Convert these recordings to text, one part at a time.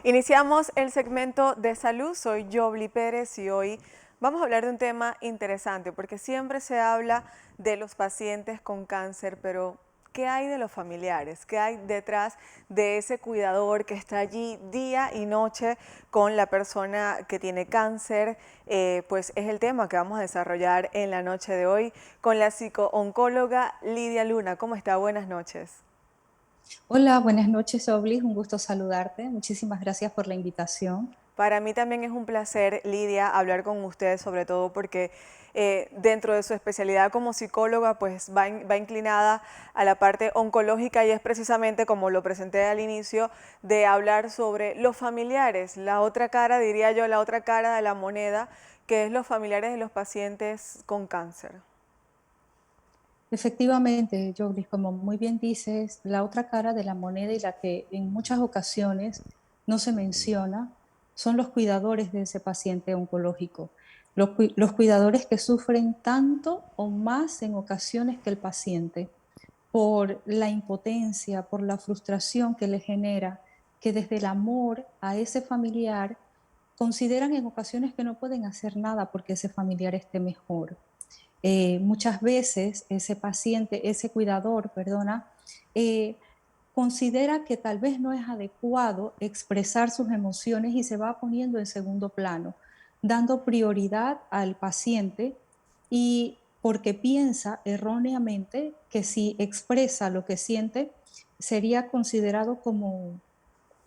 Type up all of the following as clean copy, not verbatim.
Iniciamos el segmento de salud, soy Yobli Pérez y hoy vamos a hablar de un tema interesante porque siempre se habla de los pacientes con cáncer, pero ¿qué hay de los familiares? ¿Qué hay detrás de ese cuidador que está allí día y noche con la persona que tiene cáncer? Pues es el tema que vamos a desarrollar en la noche de hoy con la psico-oncóloga Lidia Luna. ¿Cómo está? Buenas noches. Hola, buenas noches, Oblis. Un gusto saludarte. Muchísimas gracias por la invitación. Para mí también es un placer, Lidia, hablar con usted, sobre todo porque dentro de su especialidad como psicóloga, pues va inclinada a la parte oncológica y es precisamente, como lo presenté al inicio, de hablar sobre los familiares, la otra cara, diría yo, la otra cara de la moneda, que es los familiares de los pacientes con cáncer. Efectivamente, Oblis, como muy bien dices, la otra cara de la moneda y la que en muchas ocasiones no se menciona son los cuidadores de ese paciente oncológico. Los cuidadores que sufren tanto o más en ocasiones que el paciente por la impotencia, por la frustración que le genera, que desde el amor a ese familiar consideran en ocasiones que no pueden hacer nada porque ese familiar esté mejor. Muchas veces ese paciente, ese cuidador, perdona, eh, considera que tal vez no es adecuado expresar sus emociones y se va poniendo en segundo plano, dando prioridad al paciente y porque piensa erróneamente que si expresa lo que siente sería considerado como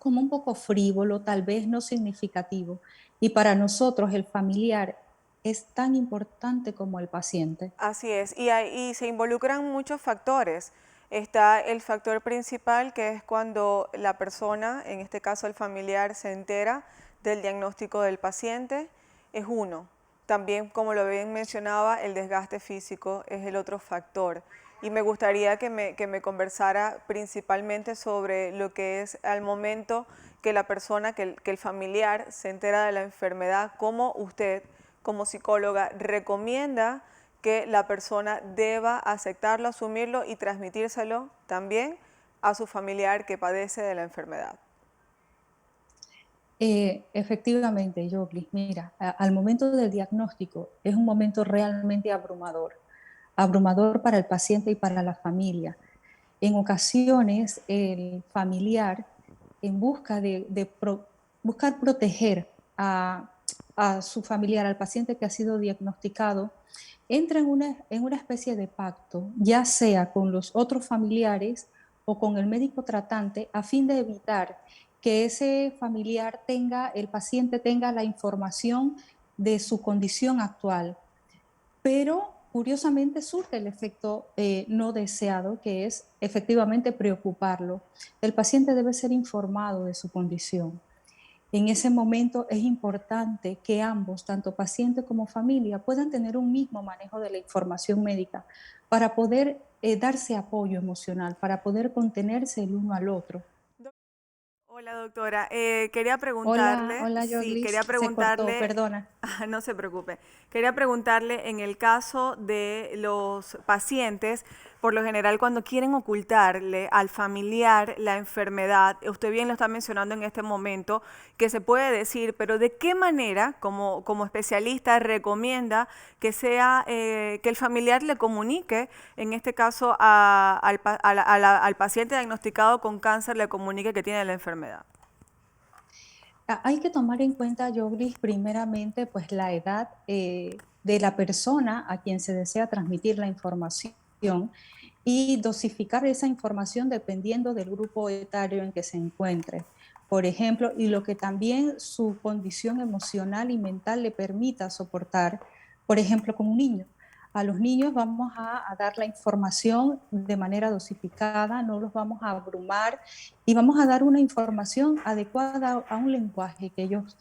un poco frívolo, tal vez no significativo. Y para nosotros el familiar es tan importante como el paciente. Así es, y se involucran muchos factores. Está el factor principal, que es cuando la persona, en este caso el familiar, se entera del diagnóstico del paciente, es uno. También, como lo bien mencionaba, el desgaste físico es el otro factor. Y me gustaría que me conversara principalmente sobre lo que es al momento que la persona, que el familiar se entera de la enfermedad, cómo usted como psicóloga recomienda que la persona deba aceptarlo, asumirlo y transmitírselo también a su familiar que padece de la enfermedad. Efectivamente, Yogli, mira, al momento del diagnóstico es un momento realmente abrumador, abrumador para el paciente y para la familia. En ocasiones, el familiar, en busca de buscar proteger a su familiar, al paciente que ha sido diagnosticado, entra en una especie de pacto, ya sea con los otros familiares o con el médico tratante, a fin de evitar que ese familiar tenga, el paciente tenga la información de su condición actual. Pero curiosamente surge el efecto no deseado, que es efectivamente preocuparlo. El paciente debe ser informado de su condición. En ese momento es importante que ambos, tanto paciente como familia, puedan tener un mismo manejo de la información médica para poder darse apoyo emocional, para poder contenerse el uno al otro. Hola doctora, quería Hola, preguntarle, hola sí, Yorlis, quería se cortó, preguntarle, perdona. no se preocupe, quería preguntarle en el caso de los pacientes, por lo general cuando quieren ocultarle al familiar la enfermedad, usted bien lo está mencionando en este momento, que se puede decir, pero ¿de qué manera como especialista recomienda que sea, que el familiar le comunique, en este caso al paciente diagnosticado con cáncer, le comunique que tiene la enfermedad? Hay que tomar en cuenta, Yoglis, primeramente, pues la edad de la persona a quien se desea transmitir la información y dosificar esa información dependiendo del grupo etario en que se encuentre. Por ejemplo, y lo que también su condición emocional y mental le permita soportar, por ejemplo, con un niño. A los niños vamos a dar la información de manera dosificada, no los vamos a abrumar y vamos a dar una información adecuada a un lenguaje que ellos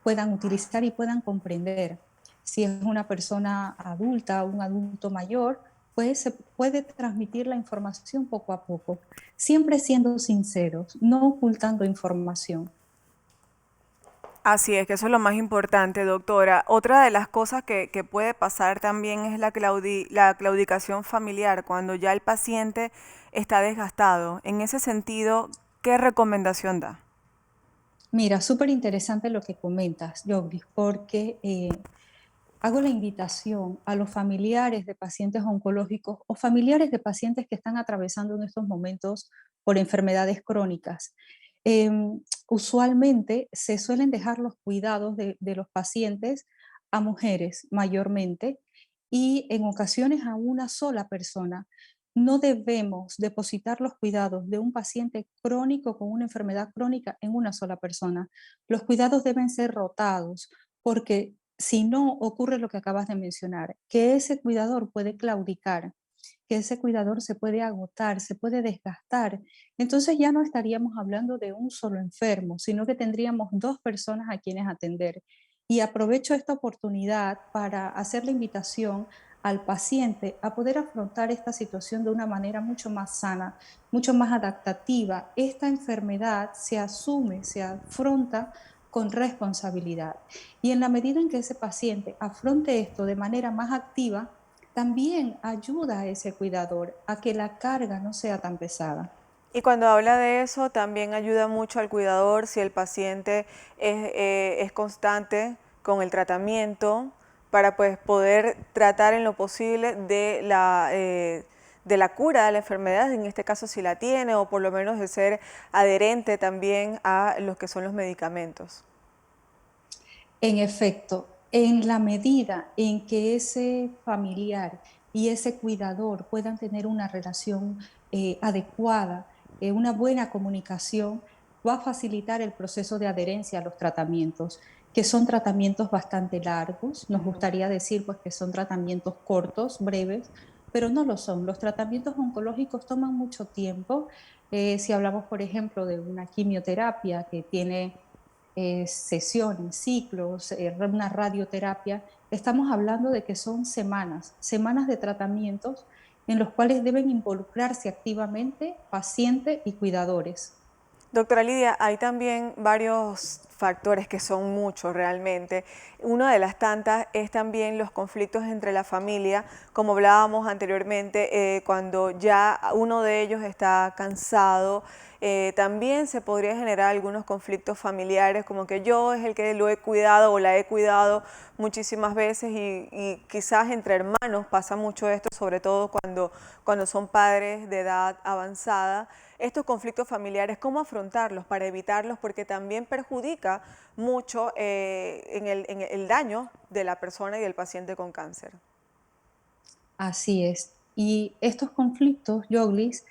puedan utilizar y puedan comprender. Si es una persona adulta o un adulto mayor, pues se puede transmitir la información poco a poco, siempre siendo sinceros, no ocultando información. Así es, que eso es lo más importante, doctora. Otra de las cosas que puede pasar también es la claudicación familiar, cuando ya el paciente está desgastado. En ese sentido, ¿qué recomendación da? Mira, súper interesante lo que comentas, Yogdi, porque hago la invitación a los familiares de pacientes oncológicos o familiares de pacientes que están atravesando en estos momentos por enfermedades crónicas. Usualmente se suelen dejar los cuidados de los pacientes a mujeres mayormente y en ocasiones a una sola persona. No debemos depositar los cuidados de un paciente crónico con una enfermedad crónica en una sola persona. Los cuidados deben ser rotados porque si no ocurre lo que acabas de mencionar, que ese cuidador puede claudicar, que ese cuidador se puede agotar, se puede desgastar, entonces ya no estaríamos hablando de un solo enfermo, sino que tendríamos dos personas a quienes atender. Y aprovecho esta oportunidad para hacer la invitación al paciente a poder afrontar esta situación de una manera mucho más sana, mucho más adaptativa. Esta enfermedad se asume, se afronta con responsabilidad. Y en la medida en que ese paciente afronte esto de manera más activa, también ayuda a ese cuidador a que la carga no sea tan pesada. Y cuando habla de eso, también ayuda mucho al cuidador si el paciente es constante con el tratamiento para pues poder tratar en lo posible de la cura de la enfermedad, en este caso si la tiene, o por lo menos de ser adherente también a los que son los medicamentos. En efecto, en la medida en que ese familiar y ese cuidador puedan tener una relación adecuada, una buena comunicación, va a facilitar el proceso de adherencia a los tratamientos, que son tratamientos bastante largos. Nos gustaría decir pues que son tratamientos cortos, breves, pero no lo son. Los tratamientos oncológicos toman mucho tiempo. Si hablamos, por ejemplo, de una quimioterapia que tiene sesiones, ciclos, una radioterapia, estamos hablando de que son semanas, semanas de tratamientos en los cuales deben involucrarse activamente paciente y cuidadores. Doctora Lidia, hay también varios factores que son muchos realmente. Una de las tantas es también los conflictos entre la familia, como hablábamos anteriormente, cuando ya uno de ellos está cansado. También se podría generar algunos conflictos familiares, como que yo es el que lo he cuidado o la he cuidado muchísimas veces y quizás entre hermanos pasa mucho esto, sobre todo cuando son padres de edad avanzada. Estos conflictos familiares, ¿cómo afrontarlos para evitarlos? Porque también perjudica mucho en el daño de la persona y del paciente con cáncer. Así es. Y estos conflictos, Yoglis,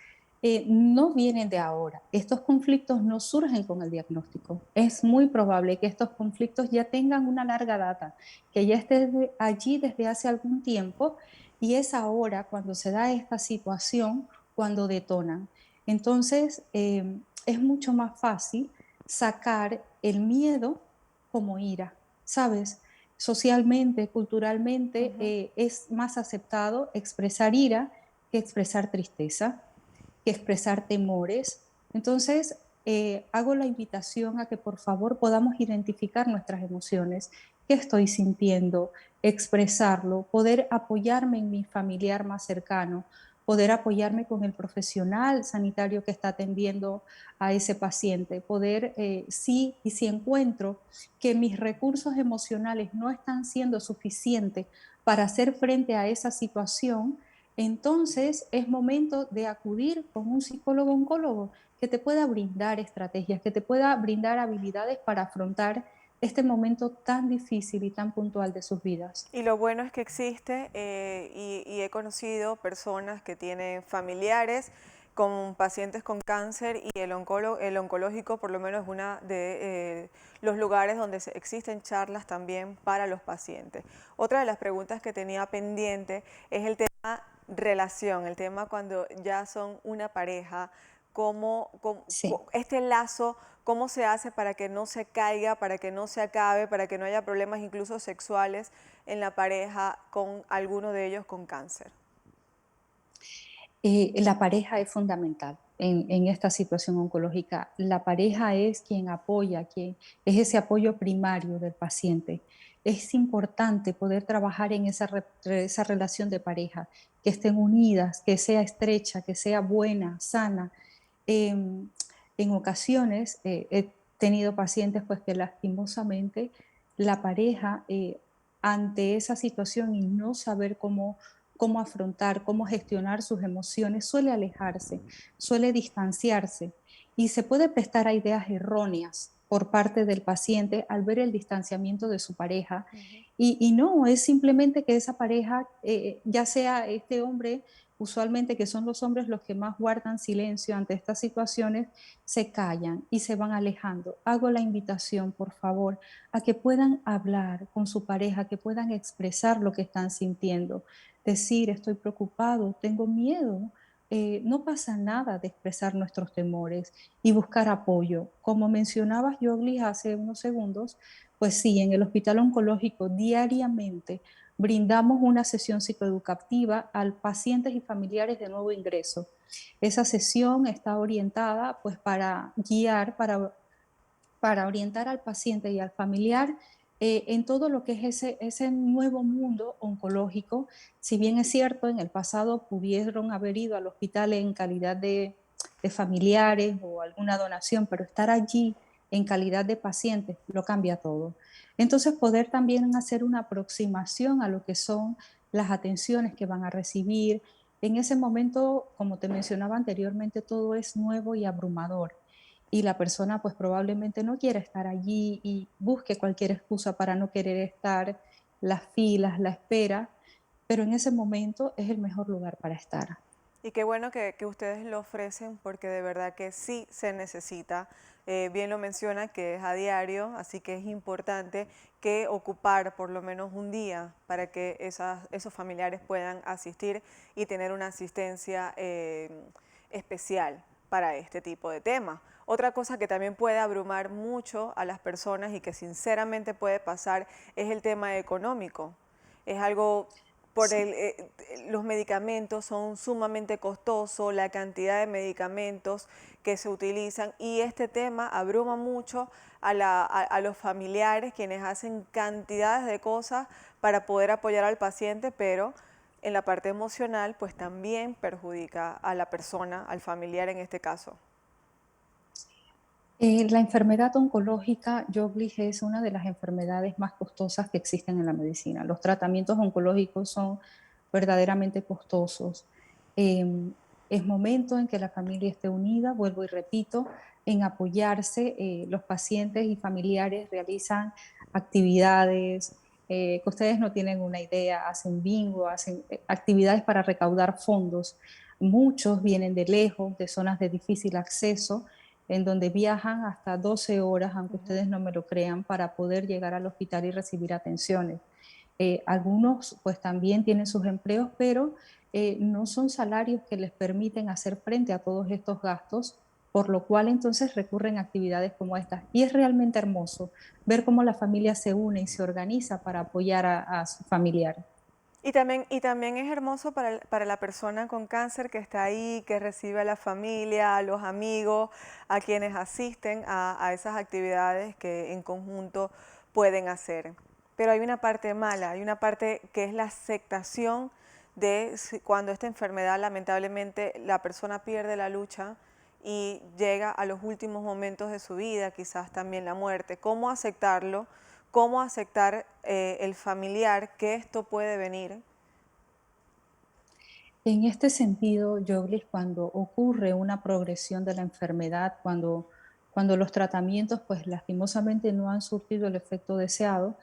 no vienen de ahora. Estos conflictos no surgen con el diagnóstico. Es muy probable que estos conflictos ya tengan una larga data, que ya esté allí desde hace algún tiempo y es ahora cuando se da esta situación cuando detonan. Entonces, es mucho más fácil sacar el miedo como ira, ¿sabes? Socialmente, culturalmente, es más aceptado expresar ira que expresar tristeza, que expresar temores. Entonces, hago la invitación a que por favor podamos identificar nuestras emociones, qué estoy sintiendo, expresarlo, poder apoyarme en mi familiar más cercano, poder apoyarme con el profesional sanitario que está atendiendo a ese paciente, poder, sí, y si encuentro que mis recursos emocionales no están siendo suficientes para hacer frente a esa situación, entonces es momento de acudir con un psicólogo oncólogo que te pueda brindar estrategias, que te pueda brindar habilidades para afrontar este momento tan difícil y tan puntual de sus vidas. Y lo bueno es que existe y he conocido personas que tienen familiares con pacientes con cáncer y el oncológico por lo menos es uno de los lugares donde existen charlas también para los pacientes. Otra de las preguntas que tenía pendiente es el tema relación, el tema cuando ya son una pareja, Sí. este lazo, cómo se hace para que no se caiga, para que no se acabe, para que no haya problemas incluso sexuales en la pareja con alguno de ellos con cáncer. La pareja es fundamental en esta situación oncológica. La pareja es quien apoya, quien es ese apoyo primario del paciente. Es importante poder trabajar en esa relación de pareja, que estén unidas, que sea estrecha, que sea buena, sana. En ocasiones tenido pacientes pues que lastimosamente la pareja ante esa situación y no saber cómo afrontar, cómo gestionar sus emociones, suele alejarse, suele distanciarse y se puede prestar a ideas erróneas por parte del paciente al ver el distanciamiento de su pareja. Ujú. Y no, es simplemente que esa pareja, ya sea este hombre, usualmente que son los hombres los que más guardan silencio ante estas situaciones, se callan y se van alejando. Hago la invitación, por favor, a que puedan hablar con su pareja, que puedan expresar lo que están sintiendo, decir, estoy preocupado, tengo miedo. No pasa nada de expresar nuestros temores y buscar apoyo. Como mencionabas, Yogli, hace unos segundos, pues sí, en el hospital oncológico diariamente brindamos una sesión psicoeducativa a pacientes y familiares de nuevo ingreso. Esa sesión está orientada pues para guiar, para orientar al paciente y al familiar en todo lo que es ese nuevo mundo oncológico. Si bien es cierto, en el pasado pudieron haber ido al hospital en calidad de familiares o alguna donación, pero estar allí en calidad de pacientes lo cambia todo. Entonces, poder también hacer una aproximación a lo que son las atenciones que van a recibir. En ese momento, como te mencionaba anteriormente, todo es nuevo y abrumador y la persona pues probablemente no quiera estar allí y busque cualquier excusa para no querer estar, las filas, la espera, pero en ese momento es el mejor lugar para estar. Y qué bueno que ustedes lo ofrecen porque de verdad que sí se necesita. Bien lo menciona que es a diario, así que es importante que ocupar por lo menos un día para que esos familiares puedan asistir y tener una asistencia especial para este tipo de temas. Otra cosa que también puede abrumar mucho a las personas y que sinceramente puede pasar es el tema económico. Es algo por Sí. los medicamentos son sumamente costosos, la cantidad de medicamentos que se utilizan y este tema abruma mucho a los familiares quienes hacen cantidades de cosas para poder apoyar al paciente, pero en la parte emocional pues también perjudica a la persona, al familiar en este caso. La enfermedad oncológica, Joblich, es una de las enfermedades más costosas que existen en la medicina. Los tratamientos oncológicos son verdaderamente costosos. Eh, es momento en que la familia esté unida, vuelvo y repito, en apoyarse. Los pacientes y familiares realizan actividades que ustedes no tienen una idea, hacen bingo, hacen actividades para recaudar fondos. Muchos vienen de lejos, de zonas de difícil acceso en donde viajan hasta 12 horas, aunque Ujú. ustedes no me lo crean, para poder llegar al hospital y recibir atenciones. Algunos pues también tienen sus empleos, pero no son salarios que les permiten hacer frente a todos estos gastos, por lo cual entonces recurren a actividades como estas. Y es realmente hermoso ver cómo la familia se une y se organiza para apoyar a su familiar. Y también es hermoso para la persona con cáncer que está ahí, que recibe a la familia, a los amigos, a quienes asisten a esas actividades que en conjunto pueden hacer. Pero hay una parte mala, hay una parte que es la aceptación de cuando esta enfermedad lamentablemente la persona pierde la lucha y llega a los últimos momentos de su vida, quizás también la muerte. ¿Cómo aceptarlo? ¿Cómo aceptar el familiar que esto puede venir? En este sentido, Yoglis, cuando ocurre una progresión de la enfermedad, cuando los tratamientos, pues lastimosamente no han surtido el efecto deseado,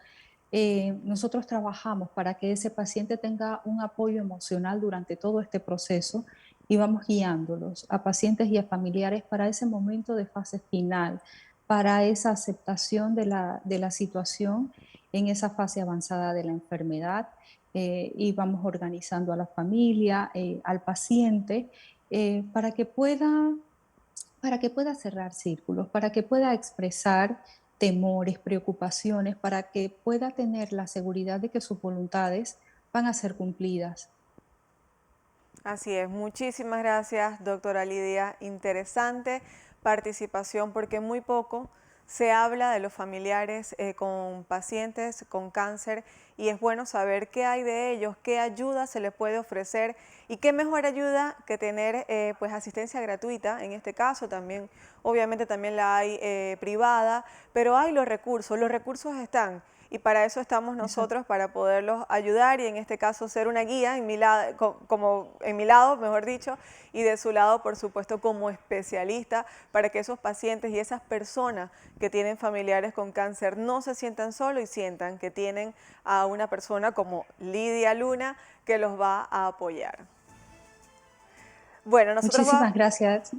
nosotros trabajamos para que ese paciente tenga un apoyo emocional durante todo este proceso y vamos guiándolos a pacientes y a familiares para ese momento de fase final, para esa aceptación de la situación en esa fase avanzada de la enfermedad. Y vamos organizando a la familia, al paciente, para para que pueda cerrar círculos, para que pueda expresar temores, preocupaciones, para que pueda tener la seguridad de que sus voluntades van a ser cumplidas. Así es, muchísimas gracias, doctora Lidia. Interesante participación porque muy poco se habla de los familiares con pacientes con cáncer y es bueno saber qué hay de ellos, qué ayuda se les puede ofrecer y qué mejor ayuda que tener pues asistencia gratuita, en este caso también, obviamente también la hay privada, pero hay los recursos están. Y para eso estamos Exacto. nosotros, para poderlos ayudar y en este caso ser una guía en mi lado, como en mi lado, mejor dicho, y de su lado, por supuesto, como especialista, para que esos pacientes y esas personas que tienen familiares con cáncer no se sientan solos y sientan que tienen a una persona como Lidia Luna que los va a apoyar. Bueno, nosotros Muchísimas vamos... gracias.